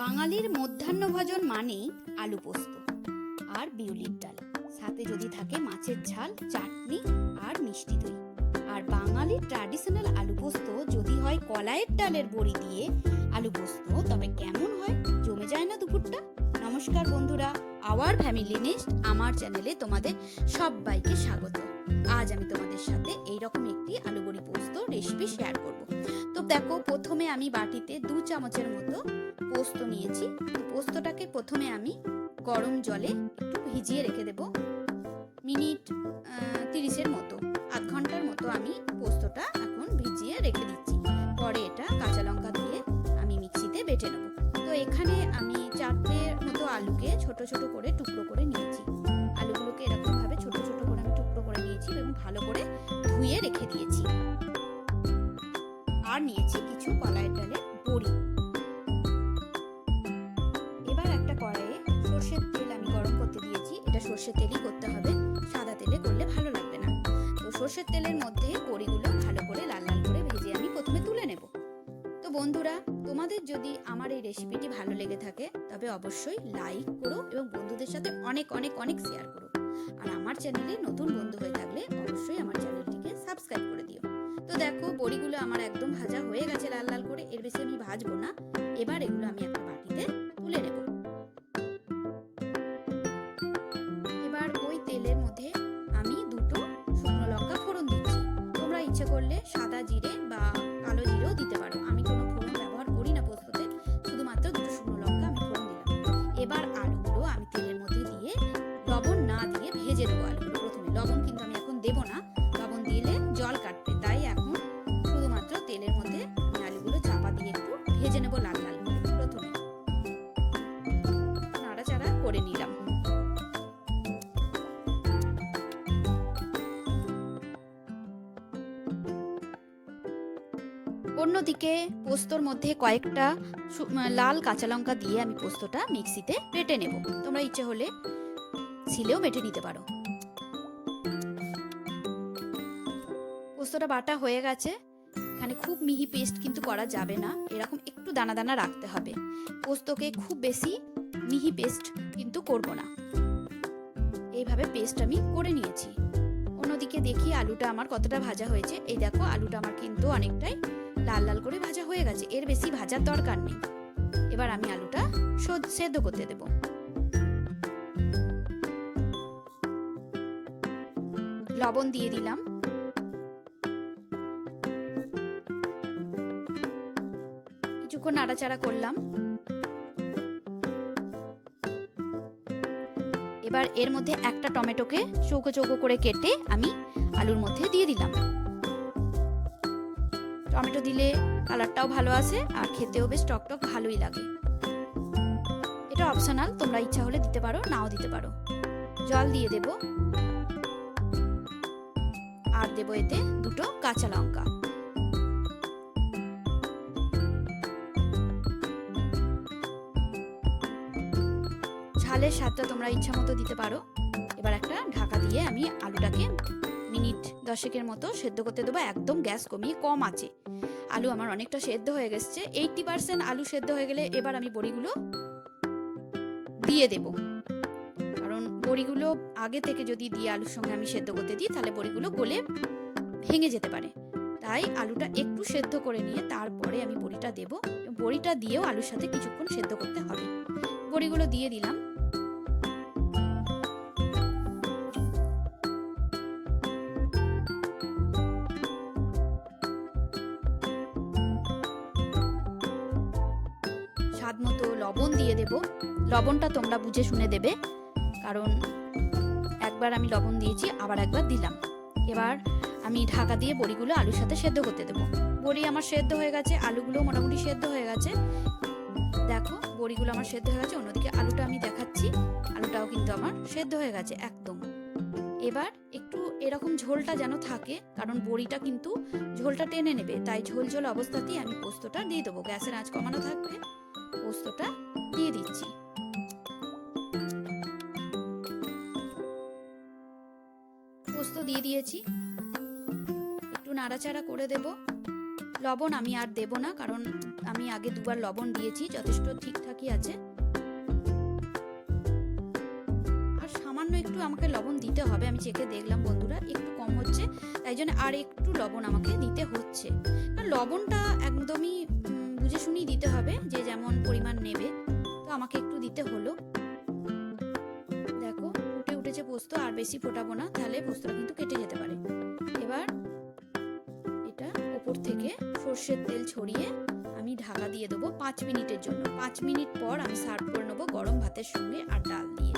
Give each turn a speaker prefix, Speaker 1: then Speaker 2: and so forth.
Speaker 1: বাঙালির মধ্যাহ্নভোজন মানেই আলু পোস্ত আর বিউলির ডাল, সাথে যদি থাকে মাছের ঝাল, চাটনি আর মিষ্টি দই। আর বাঙালির ট্র্যাডিশনাল আলু পোস্ত যদি হয় কলাইয়ের ডালের বড়ি দিয়ে আলু পোস্ত, তবে কেমন হয়? জমে যায় না দুপুরটা? নমস্কার বন্ধুরা, আওয়ার ফ্যামিলি নেস্ট আমার চ্যানেলে তোমাদের সবাইকে স্বাগত। আজ আমি তোমাদের সাথে এইরকম একটি আলু বড়ি পোস্ত রেসিপি শেয়ার করব। তো দেখো, প্রথমে আমি বাটিতে 2 চামচের মতো পোস্ত নিয়েছি। পোস্তটাকে প্রথমে আমি গরম জলে একটু ভিজিয়ে রেখে দেব মিনিট 30-এর মতো, আধ ঘন্টার মতো আমি পোস্তটা এখন ভিজিয়ে রেখে দিচ্ছি। পরে এটা কাঁচা লঙ্কা দিয়ে আমি মিক্সিতে বেটে নেব। তো এখানে আমি 4টের মতো আলুকে ছোট ছোট করে টুকরো করে নিয়েছি। আলুগুলোকে এরকম ভাবে ছোট ছোট করে আমি টুকরো করে নিয়েছি এবং ভালো করে ধুয়ে রেখে দিয়েছি। আর নিয়েছি কিছু কলাইয়ের ডালের বড়ি। এবার একটা কড়াইয়ে সর্ষের তেল আমি গরম করতে দিয়েছি। এটা সর্ষের তেলই করতে হবে, সাদা তেলে করলে ভালো লাগবে না। তো সর্ষের তেলের মধ্যে বড়িগুলো ভালো করে লাল লাল করে ভেজে আমি প্রথমে তুলে নেব। তো বন্ধুরা, তোমাদের যদি আমার এই রেসিপিটি ভালো লেগে থাকে তবে অবশ্যই লাইক করো এবং বন্ধুদের সাথে অনেক অনেক অনেক শেয়ার করো। আর আমার চ্যানেলে নতুন বন্ধু হয়ে থাকলে অবশ্যই আমার চ্যানেলটিকে সাবস্ক্রাইব করে দিও। তো দেখো, বড়িগুলো আমার একদম ভাজা হয়ে গেছে লাল লাল করে, এর বেশি আমি ভাজবো না। এবার এগুলো আমি একটা বাটিতে তুলে নেব। এবার ওই তেলের মধ্যে আমি 2টো শুকনো লঙ্কা ফোড়ন দিচ্ছি। তোমরা ইচ্ছে করলে সাদা জিরে বা কালো জিরেও দিতে পারো। আমি কোনো ফোড়ন ব্যবহার করি না পোস্ততে, শুধুমাত্র 2টো শুকনো লঙ্কা আমি ফোড়ন দিলাম। এবার আলুগুলো আমি তেলের মধ্যে দিয়ে লবণ না দিয়ে ভেজে নেবো। আলুগুলো প্রথমে লবণ কিন্তু আমি এখন দেবো না, লবণ দিলে জল কাটবে। তাই এখন শুধুমাত্র তেলের মধ্যে আমি আলুগুলো চাপা দিয়ে একটু ভেজে নেবো লাল লাল করে। প্রথমে নাড়াচাড়া করে নিলাম। অন্যদিকে পোস্তর মধ্যে কয়েকটা লাল কাঁচা লঙ্কা দিয়ে আমি পোস্তটা মিক্সিতে বেটে নেব। তোমরা ইচ্ছে হলে শিলেও বেটে নিতে পারো। পোস্তটা বাটা হয়ে গেছে। এখানে খুব মিহি পেস্ট কিন্তু করা যাবে না, এরকম একটু দানা দানা রাখতে হবে। পোস্তকে খুব বেশি মিহি পেস্ট কিন্তু করব না। এইভাবে পেস্ট আমি করে নিয়েছি। অন্যদিকে দেখি আলুটা আমার কতটা ভাজা হয়েছে। এই দেখো, আলুটা আমার কিন্তু অনেকটাই লাল লাল করে ভাজা হয়ে গেছে, এর বেশি ভাজার দরকার নেই। এবার আমি আলুটা সেদ্ধ করতে দেব। লবণ দিয়ে দিলাম। কিছুক্ষণ নাড়াচাড়া করলাম। এবার এর মধ্যে একটা টমেটোকে চৌকো চৌকো করে কেটে আমি আলুর মধ্যে দিয়ে দিলাম। টমেটো দিলে কালারটাও ভালো আসে আর খেতেও বেশ টকটক ভালোই লাগে। এটা অপশনাল, তোমরা ইচ্ছা হলে দিতে পারো, নাও দিতে পারো। জল দিয়ে দেব আর দেব এতে 2টো কাঁচা লঙ্কা। ঝালের স্বাদটা তোমরা ইচ্ছা মতো দিতে পারো। এবার একটা ঢাকা দিয়ে আমি আলুটাকে মিনিট 10-এর মতো সেদ্ধ করতে দেবো, একদম গ্যাস কমিয়ে, কম আছে। আলু আমার অনেকটা সেদ্ধ হয়ে গেছে, 80% আলু সেদ্ধ হয়ে গেলে এবার আমি বড়িগুলো দিয়ে দেব। কারণ বড়িগুলো আগে থেকে যদি দিয়ে আলুর সঙ্গে আমি সেদ্ধ করতে দিই তাহলে বড়িগুলো গলে ভেঙে যেতে পারে। তাই আলুটা একটু সেদ্ধ করে নিয়ে তারপরে আমি বড়িটা দেব। বড়িটা দিয়েও আলুর সাথে কিছুক্ষণ সেদ্ধ করতে হবে। বড়িগুলো দিয়ে দিলাম। স্বাদ মতো লবণ দিয়ে দেব। লবণটা তোমরা বুঝে শুনে দেবে, কারণ একবার আমি লবণ দিয়েছি, আবার একবার দিলাম। এবার আমি ঢাকা দিয়ে বড়িগুলো আলুর সাথে সেদ্ধ করতে দেবো। বড়ি আমার সেদ্ধ হয়ে গেছে, আলুগুলো মোটামুটি সেদ্ধ হয়ে গেছে। দেখো, বড়িগুলো আমার সেদ্ধ হয়ে গেছে। অন্যদিকে আলুটা আমি দেখাচ্ছি, আলুটাও কিন্তু আমার সেদ্ধ হয়ে গেছে একদম। এবার একটু এরকম ঝোলটা যেন থাকে, কারণ বড়িটা কিন্তু ঝোলটা টেনে নেবে। তাই ঝোল ঝোল অবস্থাতেই আমি পোস্তটা দিয়ে দেবো। গ্যাসের আঁচ কমানো থাকবে। পোস্তটা দিয়ে দিচ্ছি। পোস্ত দিয়ে দিয়েছি, একটু নাড়াচাড়া করে দেব। লবণ আমি আর দেব না, কারণ আমি আগে দুবার লবণ দিয়েছি, যথেষ্ট ঠিকঠাকই আছে। আর সামান্য একটু আমাকে লবণ দিতে হবে, আমি চেখে দেখলাম বন্ধুরা একটু কম হচ্ছে, তাই জন্য আর একটু লবণ আমাকে দিতে হচ্ছে। আর লবণটা একদমই বুঝে শুনেই দিতে হবে, যে যেমন পরিমাণ নেবে, তো আমাকে একটু দিতে হলো। দেখো ফুটে উঠেছে পোস্ত, আর বেশি ফোটাবো না, তাহলে পোস্তটা কিন্তু কেটে যেতে পারে। এবার এটা ওপর থেকে সর্ষের তেল ছড়িয়ে আমি ঢাকা দিয়ে দেবো 5 মিনিটের জন্য। 5 মিনিট পর আমি সার্ভ করে নেবো গরম ভাতের সঙ্গে আর ডাল দিয়ে।